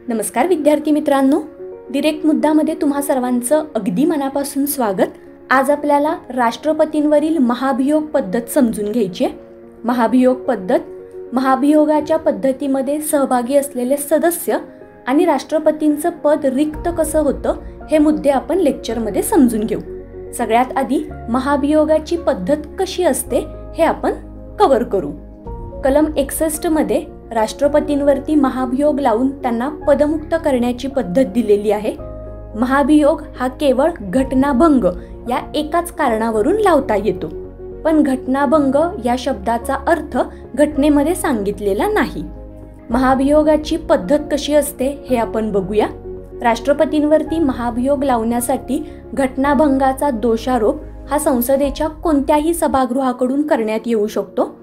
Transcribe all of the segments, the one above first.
नमस्कार विद्यार्थी मित्रांनो, डिरेक्ट मुद्दामध्ये तुम्हा सर्वांचं अगदी मनापासून स्वागत. आज आपल्याला राष्ट्रपतींवरील महाभियोग पद्धत समजून घ्यायची आहे. महाभियोग पद्धत, महाभियोगाच्या पद्धतीमध्ये सहभागी असलेले सदस्य आणि राष्ट्रपतींचं पद रिक्त कसं होतं हे मुद्दे आपण लेक्चरमध्ये समजून घेऊ. सगळ्यात आधी महाभियोगाची पद्धत कशी असते हे आपण कव्हर करू. कलम 61 मध्ये राष्ट्रपतींवरती महाभियोग लावून त्यांना पदमुक्त करण्याची पद्धत दिलेली आहे. महाभियोग हा केवळ घटनाभंग या एकाच कारणावरून लावता येतो, पण घटनाभंग या शब्दाचा अर्थ घटनेमध्ये सांगितलेला नाही. महाभियोगाची पद्धत कशी असते हे आपण बघूया. राष्ट्रपतींवरती महाभियोग लावण्यासाठी घटनाभंगाचा दोषारोप हा संसदेच्या कोणत्याही सभागृहाकडून करण्यात येऊ शकतो.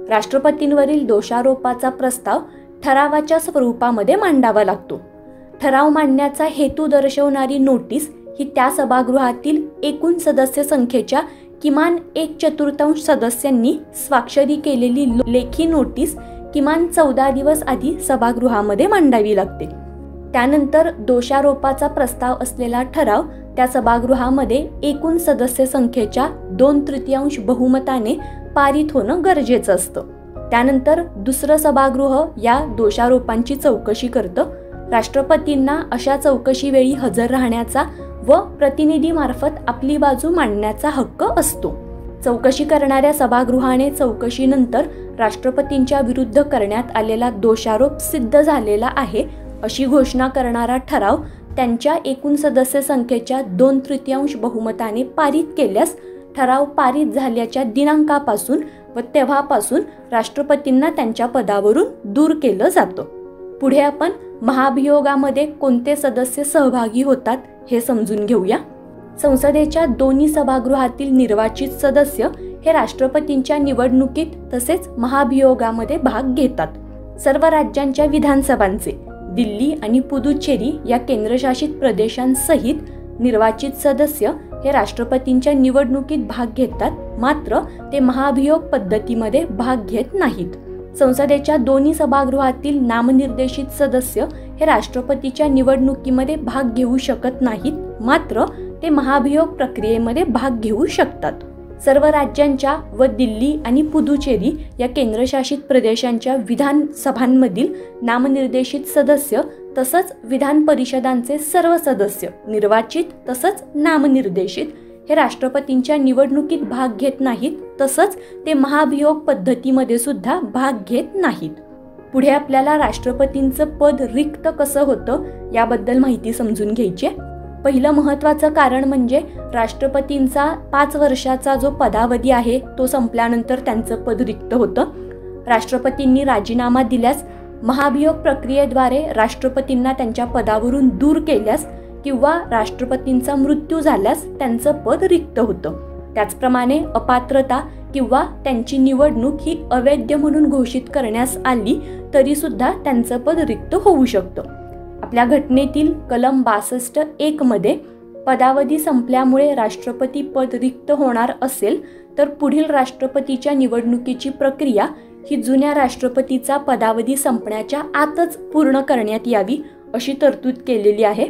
राष्ट्रपतींवरील दोषारोपाचा प्रस्ताव ठरावाच्या स्वरूपामध्ये मांडावा लागतो. ठराव मांडण्याचा हेतू दर्शवणारी नोटीस ही त्या सभागृहातील एकूण सदस्य संख्येच्या किमान 1/4 सदस्यांनी स्वाक्षरी केलेली लेखी नोटीस किमान 14 दिवस आधी सभागृहामध्ये मांडावी लागते. त्यानंतर दोषारोपाचा प्रस्ताव असलेला ठराव त्या सभागृहामध्ये एकूण सदस्य संख्येच्या 2/3 बहुमताने पारित होणं गरजेचं असतं. त्यानंतर दुसरं सभागृह या दोषारोपांची चौकशी करतं. राष्ट्रपतींना अशा चौकशीवेळी हजर राहण्याचा व प्रतिनिधीमार्फत आपली बाजू मांडण्याचा हक्क असतो. चौकशी करणाऱ्या सभागृहाने चौकशीनंतर राष्ट्रपतींच्या विरुद्ध करण्यात आलेला दोषारोप सिद्ध झालेला आहे अशी घोषणा करणारा ठराव त्यांच्या एकूण सदस्य संख्येच्या 2/3 बहुमताने पारित केल्यास ठराव पारित झाल्याच्या दिनांकापासून व तेव्हापासून राष्ट्रपतींना त्यांच्या पदावरून दूर केलं जातं. पुढे आपण महाभियोगामध्ये कोणते सदस्य सहभागी होतात हे समजून घेऊया. संसदेच्या दोन्ही सभागृहातील निर्वाचित सदस्य हे राष्ट्रपतींच्या निवडणुकीत तसेच महाभियोगामध्ये भाग घेतात. सर्व राज्यांच्या विधानसभांचे दिल्ली आणि पुदुच्चेरी या केंद्रशासित प्रदेशांसहित निर्वाचित सदस्य हे राष्ट्रपतींच्या निवडणुकीत भाग घेतात, मात्र ते महाभियोग पद्धतीमध्ये भाग घेत नाहीत. संसदेच्या दोन्ही सभागृहातील नामनिर्देशित सदस्य हे राष्ट्रपतीच्या निवडणुकीमध्ये भाग घेऊ शकत नाहीत, मात्र ते महाभियोग प्रक्रियेमध्ये भाग घेऊ शकतात. सर्व राज्यांच्या व दिल्ली आणि पुदुचेरी या केंद्रशासित प्रदेशांच्या विधानसभांमधील नामनिर्देशित सदस्य तसंच विधान परिषदांचे सर्व सदस्य निर्वाचित तसंच नामनिर्देशित हे राष्ट्रपतींच्या निवडणुकीत भाग घेत नाहीत, तसंच ते महाभियोग पद्धतीमध्ये सुद्धा भाग घेत नाहीत. पुढे आपल्याला राष्ट्रपतींचं पद रिक्त कसं होतं याबद्दल माहिती समजून घ्यायची. पहिलं महत्त्वाचं कारण म्हणजे राष्ट्रपतींचा 5 वर्षाचा जो पदावधी आहे तो संपल्यानंतर त्यांचं पद रिक्त होतं. राष्ट्रपतींनी राजीनामा दिल्यास, महाभियोग प्रक्रियेद्वारे राष्ट्रपतींना त्यांच्या पदावरून दूर केल्यास किंवा राष्ट्रपतींचा मृत्यू झाल्यास त्यांचं पद रिक्त होतं. त्याचप्रमाणे अपात्रता किंवा त्यांची निवडणूक ही अवैध म्हणून घोषित करण्यास आली तरी सुद्धा त्यांचं पद रिक्त होऊ शकतं. आपल्या घटनेतील कलम 62(1) मध्ये पदावधी संपल्यामुळे राष्ट्रपती पद रिक्त होणार असेल तर पुढील राष्ट्रपतीच्या निवडणुकीची प्रक्रिया ही जुन्या राष्ट्रपतीचा पदावधी संपण्याच्या आतच पूर्ण करण्यात यावी अशी तरतूद केलेली आहे.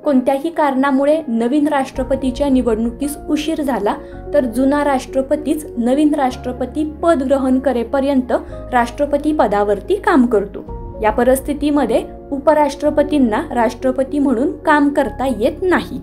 कोणत्याही कारणामुळे नवीन राष्ट्रपतीच्या निवडणुकीस उशीर झाला तर जुना राष्ट्रपतीच नवीन राष्ट्रपती पद ग्रहण करेपर्यंत राष्ट्रपती पदावरती काम करतो. या परिस्थितीमध्ये उपराष्ट्रपतींना राष्ट्रपती म्हणून काम करता येत नाही.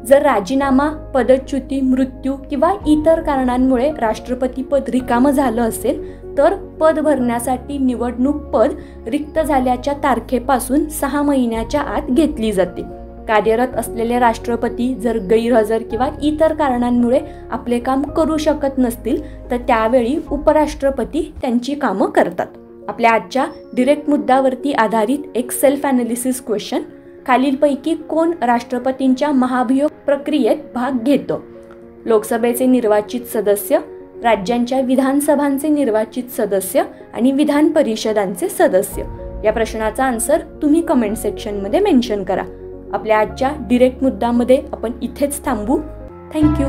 जर राजीनामा, पदच्युती, मृत्यू किंवा इतर कारणांमुळे राष्ट्रपती पद रिकामं झालं असेल तर पद भरण्यासाठी निवडणूक पद रिक्त झाल्याच्या तारखेपासून 6 महिन्याच्या आत घेतली जाते. कार्यरत असलेले राष्ट्रपती जर गैरहजर किंवा इतर कारणांमुळे आपले काम करू शकत नसतील तर त्यावेळी उपराष्ट्रपती त्यांची कामं करतात. आपल्या आजच्या डिरेक्ट मुद्द्यावरती आधारित एक सेल्फ ॲनालिसिस क्वेश्चन: खालीलपैकी कोण राष्ट्रपतींच्या महाभियोग प्रक्रियेत भाग घेतो? लोकसभेचे निर्वाचित सदस्य, राज्यांच्या विधानसभांचे निर्वाचित सदस्य आणि विधान परिषदांचे सदस्य. या प्रश्नाचा आन्सर तुम्ही कमेंट सेक्शनमध्ये मेन्शन करा. आपल्या आजच्या डिरेक्ट मुद्द्यामध्ये आपण इथेच थांबू. थँक्यू.